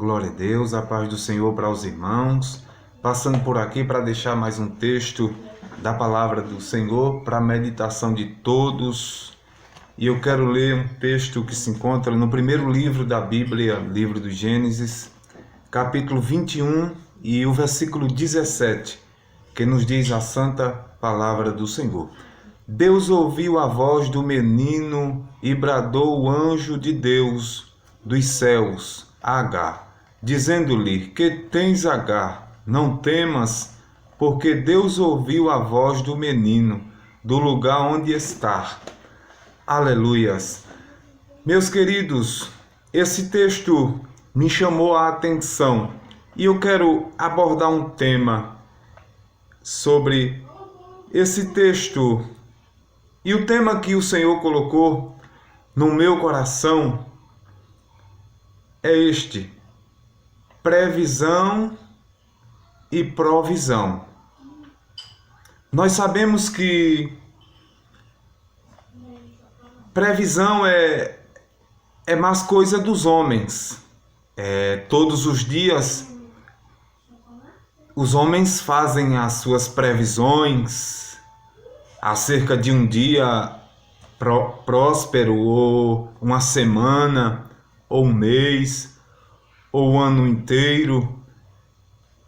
Glória a Deus, a paz do Senhor para os irmãos. Passando por aqui para deixar mais um texto da palavra do Senhor para a meditação de todos. E eu quero ler um texto que se encontra no primeiro livro da Bíblia, livro do Gênesis, capítulo 21 e o versículo 17, que nos diz a santa palavra do Senhor. Deus ouviu a voz do menino e bradou o anjo de Deus dos céus a Agar, dizendo-lhe: Que tens, Agar? Não temas, porque Deus ouviu a voz do menino do lugar onde está. Aleluias! Meus queridos, esse texto me chamou a atenção e eu quero abordar um tema sobre esse texto. E o tema que o Senhor colocou no meu coração é este: previsão e provisão. Nós sabemos que previsão é mais coisa dos homens. Todos os dias os homens fazem as suas previsões acerca de um dia próspero, ou uma semana, ou um mês, ou o ano inteiro.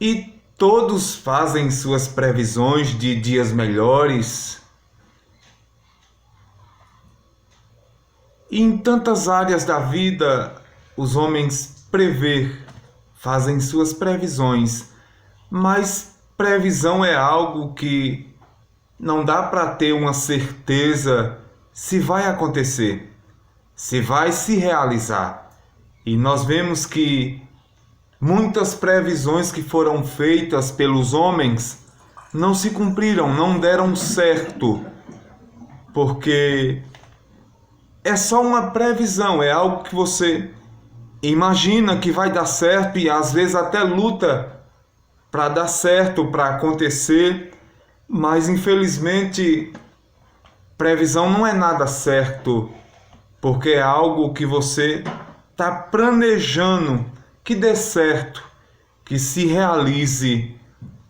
E todos fazem suas previsões de dias melhores. E em tantas áreas da vida, os homens fazem suas previsões. Mas previsão é algo que não dá para ter uma certeza se vai acontecer, se vai se realizar. E nós vemos que muitas previsões que foram feitas pelos homens não se cumpriram, não deram certo, porque é só uma previsão, é algo que você imagina que vai dar certo e às vezes até luta para dar certo, para acontecer. Mas infelizmente, previsão não é nada certo, porque é algo que você está planejando que dê certo, que se realize.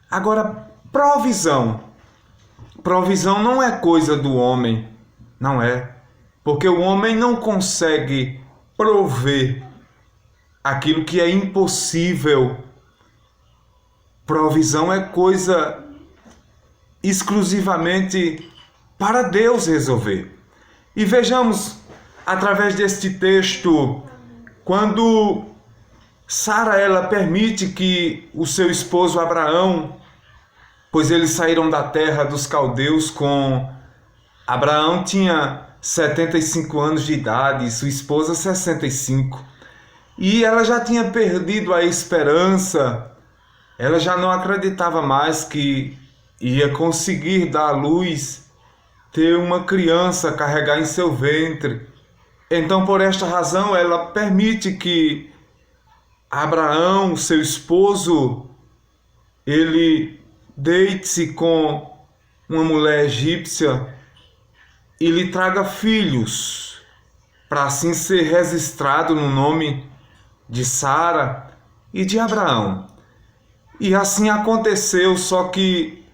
Agora, provisão não é coisa do homem, não é, porque o homem não consegue prover aquilo que é impossível. Provisão é coisa exclusivamente para Deus resolver. E vejamos, através deste texto, quando Sara ela permite que o seu esposo Abraão, pois eles saíram da terra dos caldeus Abraão tinha 75 anos de idade e sua esposa 65. E ela já tinha perdido a esperança, ela já não acreditava mais que ia conseguir dar à luz, ter uma criança, carregar em seu ventre. Então, por esta razão, ela permite que Abraão, seu esposo, ele deite-se com uma mulher egípcia e lhe traga filhos, para assim ser registrado no nome de Sara e de Abraão. E assim aconteceu, só que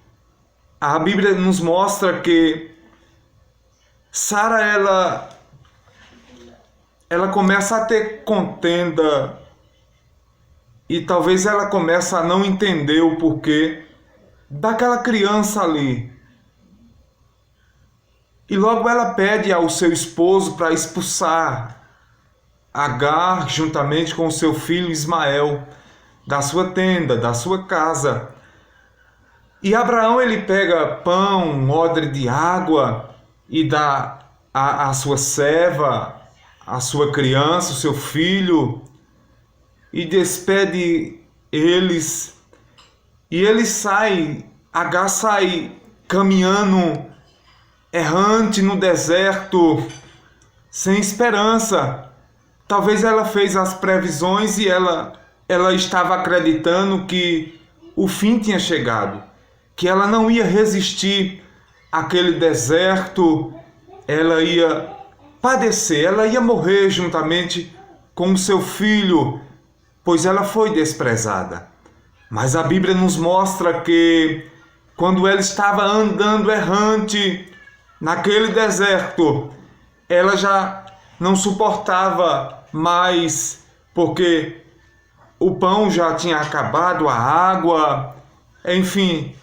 a Bíblia nos mostra que Sara ela começa a ter contenda e talvez ela comece a não entender o porquê daquela criança ali. E logo ela pede ao seu esposo para expulsar Agar juntamente com o seu filho Ismael da sua tenda, da sua casa. E Abraão ele pega pão, um odre de água e dá a sua serva, a sua criança, o seu filho, e despede eles. E ele sai, Agar sai caminhando errante no deserto, sem esperança. Talvez ela fez as previsões e ela estava acreditando que o fim tinha chegado, que ela não ia resistir àquele deserto, ela ia padecer, ela ia morrer juntamente com o seu filho, pois ela foi desprezada. Mas a Bíblia nos mostra que quando ela estava andando errante naquele deserto, ela já não suportava mais, porque o pão já tinha acabado, a água, enfim,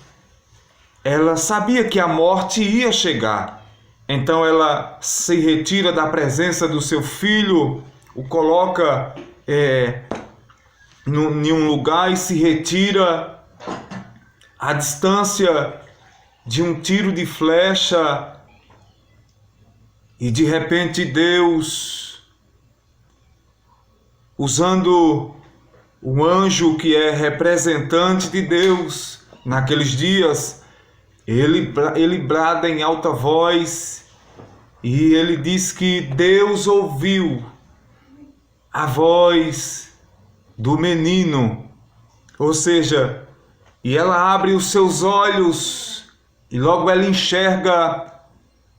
ela sabia que a morte ia chegar. Então ela se retira da presença do seu filho, o coloca em um lugar e se retira à distância de um tiro de flecha. E de repente Deus, usando o anjo que é representante de Deus naqueles dias, ele brada em alta voz e ele diz que Deus ouviu a voz do menino, ou seja, e ela abre os seus olhos e logo ela enxerga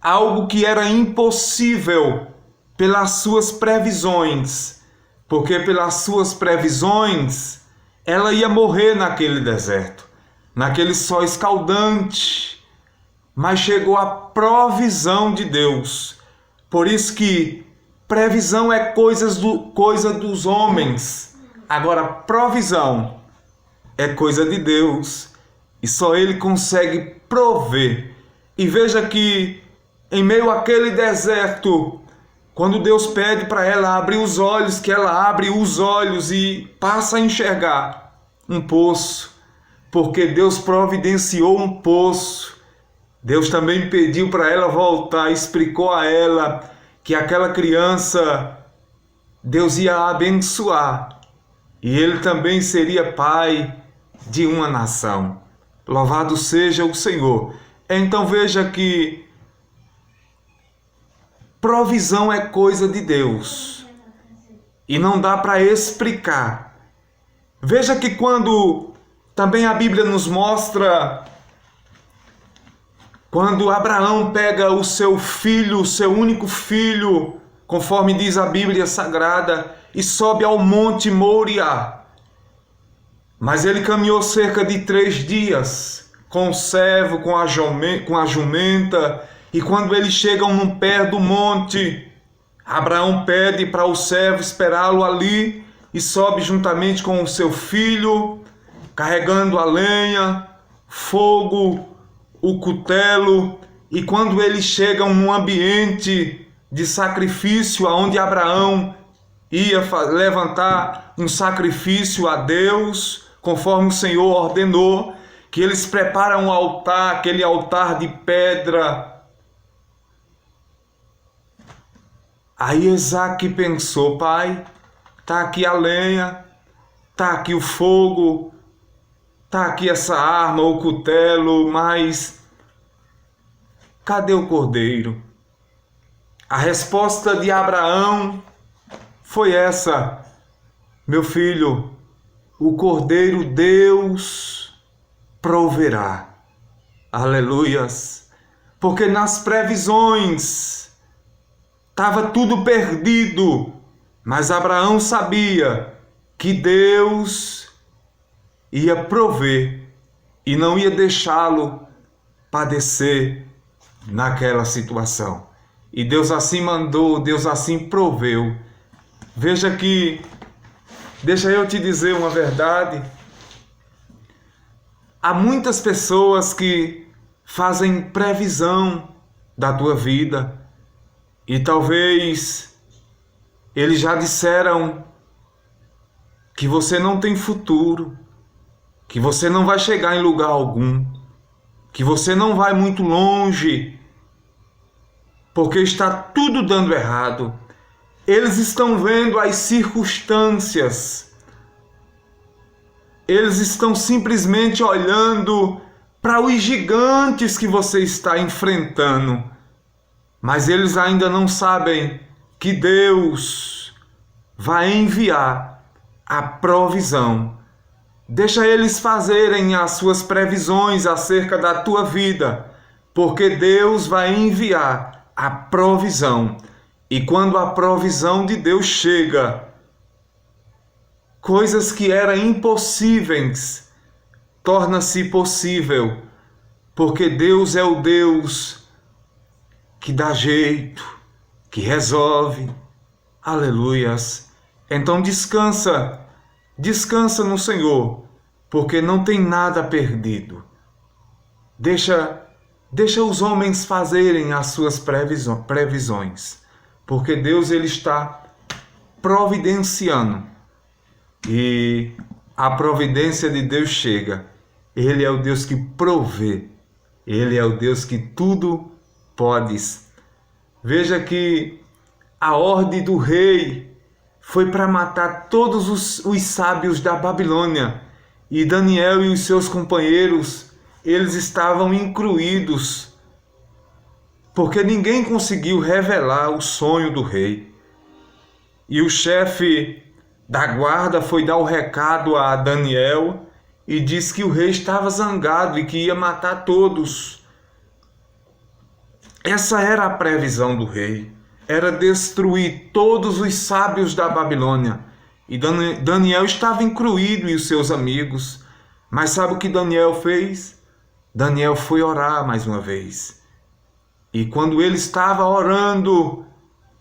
algo que era impossível pelas suas previsões, porque pelas suas previsões ela ia morrer naquele deserto, naquele sol escaldante, mas chegou a provisão de Deus. Por isso que previsão é coisa dos homens, agora provisão é coisa de Deus e só Ele consegue prover. E veja que em meio àquele deserto, quando Deus pede para ela abrir os olhos, que ela abre os olhos e passa a enxergar um poço, porque Deus providenciou um poço. Deus também pediu para ela voltar, explicou a ela que aquela criança Deus ia abençoar e ele também seria pai de uma nação. Louvado seja o Senhor. Então veja que provisão é coisa de Deus e não dá para explicar. Veja que quando também a Bíblia nos mostra, quando Abraão pega o seu filho, o seu único filho, conforme diz a Bíblia Sagrada, e sobe ao Monte Moriá. Mas ele caminhou cerca de 3 dias com o servo, com a jumenta, e quando eles chegam no pé do monte, Abraão pede para o servo esperá-lo ali e sobe juntamente com o seu filho, carregando a lenha, fogo, o cutelo. E quando eles chegam num ambiente de sacrifício, onde Abraão ia levantar um sacrifício a Deus, conforme o Senhor ordenou, que eles preparam um altar, aquele altar de pedra. Aí Isaque pensou: pai, está aqui a lenha, está aqui o fogo, está aqui essa arma, o cutelo, mas cadê o cordeiro? A resposta de Abraão foi essa: meu filho, o cordeiro Deus proverá. Aleluias! Porque nas previsões estava tudo perdido, mas Abraão sabia que Deus ia prover e não ia deixá-lo padecer naquela situação. E Deus assim mandou, Deus assim proveu. Veja que, deixa eu te dizer uma verdade, há muitas pessoas que fazem previsão da tua vida e talvez eles já disseram que você não tem futuro, que você não vai chegar em lugar algum, que você não vai muito longe, porque está tudo dando errado. Eles estão vendo as circunstâncias, eles estão simplesmente olhando para os gigantes que você está enfrentando, mas eles ainda não sabem que Deus vai enviar a provisão. Deixa eles fazerem as suas previsões acerca da tua vida, porque Deus vai enviar a provisão. E quando a provisão de Deus chega, Coisas que eram impossíveis torna-se possível, porque Deus é o Deus que dá jeito, que resolve. Aleluias. Então descansa, descansa no Senhor, porque não tem nada perdido. Deixa os homens fazerem as suas previsões, porque Deus ele está providenciando. E a providência de Deus chega. Ele é o Deus que provê. Ele é o Deus que tudo pode. Veja que a ordem do rei foi para matar todos os sábios da Babilônia. E Daniel e os seus companheiros, eles estavam incluídos, porque ninguém conseguiu revelar o sonho do rei. E o chefe da guarda foi dar o recado a Daniel e disse que o rei estava zangado e que ia matar todos. Essa era a previsão do rei, era destruir todos os sábios da Babilônia. E Daniel estava incluído e os seus amigos. Mas sabe o que Daniel fez? Daniel foi orar mais uma vez. E quando ele estava orando,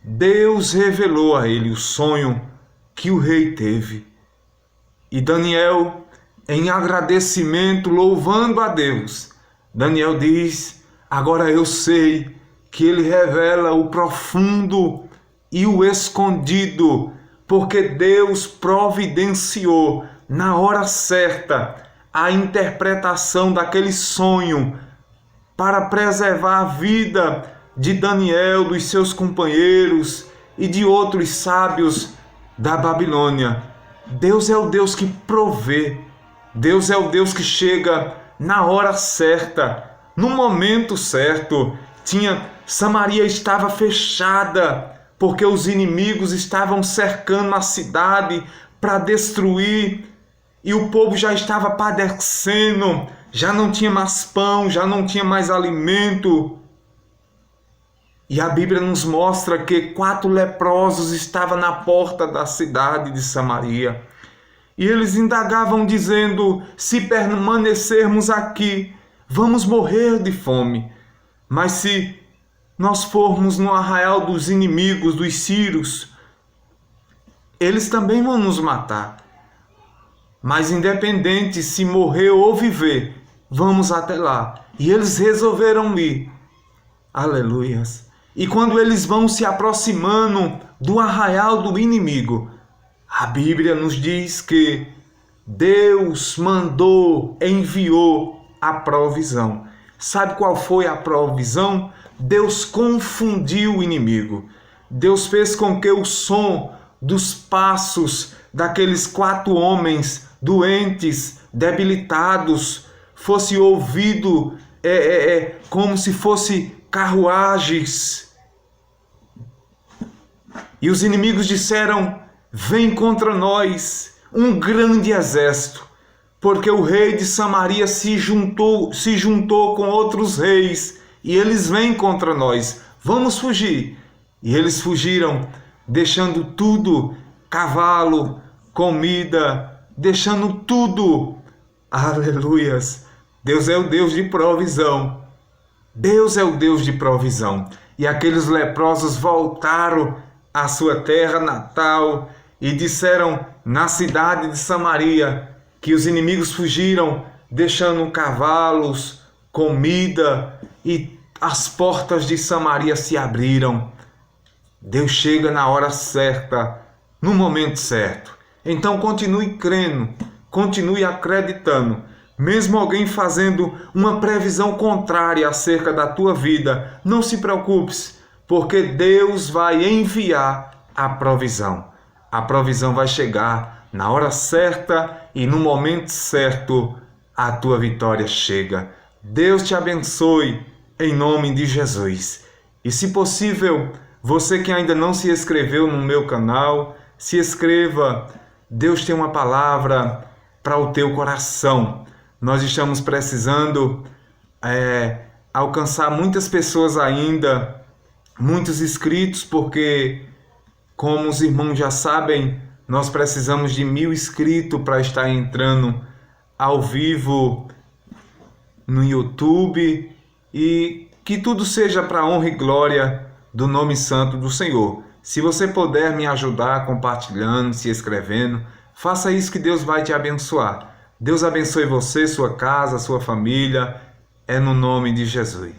Deus revelou a ele o sonho que o rei teve. E Daniel, em agradecimento, louvando a Deus, Daniel diz: agora eu sei que ele revela o profundo e o escondido, porque Deus providenciou na hora certa a interpretação daquele sonho para preservar a vida de Daniel, dos seus companheiros e de outros sábios da Babilônia. Deus é o Deus que provê. Deus é o Deus que chega na hora certa, no momento certo. Samaria estava fechada, porque os inimigos estavam cercando a cidade para destruir, e o povo já estava padecendo, já não tinha mais pão, já não tinha mais alimento. E a Bíblia nos mostra que 4 leprosos estavam na porta da cidade de Samaria. E eles indagavam dizendo: se permanecermos aqui, vamos morrer de fome. Mas se nós formos no arraial dos inimigos, dos sírios, eles também vão nos matar. Mas independente se morrer ou viver, vamos até lá. E eles resolveram ir. Aleluias. E quando eles vão se aproximando do arraial do inimigo, a Bíblia nos diz que Deus enviou a provisão. Sabe qual foi a provisão? Deus confundiu o inimigo. Deus fez com que o som dos passos daqueles 4 homens doentes, debilitados, fosse ouvido como se fosse carruagens. E os inimigos disseram: vem contra nós um grande exército, porque o rei de Samaria se juntou com outros reis, e eles vêm contra nós, vamos fugir. E eles fugiram, deixando tudo, cavalo, comida, deixando tudo. Aleluias! Deus é o Deus de provisão. Deus é o Deus de provisão. E aqueles leprosos voltaram à sua terra natal e disseram na cidade de Samaria que os inimigos fugiram, deixando cavalos, comida, e as portas de Samaria se abriram. Deus chega na hora certa, no momento certo. Então continue crendo, continue acreditando. Mesmo alguém fazendo uma previsão contrária acerca da tua vida, não se preocupes, porque Deus vai enviar a provisão. A provisão vai chegar na hora certa e no momento certo a tua vitória chega. Deus te abençoe em nome de Jesus. E se possível, você que ainda não se inscreveu no meu canal, se inscreva. Deus tem uma palavra para o teu coração. Nós estamos precisando alcançar muitas pessoas ainda, muitos inscritos, porque, como os irmãos já sabem, Nós precisamos de 1000 inscritos para estar entrando ao vivo no YouTube, e que tudo seja para a honra e glória do nome santo do Senhor. Se você puder me ajudar compartilhando, se inscrevendo, faça isso que Deus vai te abençoar. Deus abençoe você, sua casa, sua família, é no nome de Jesus.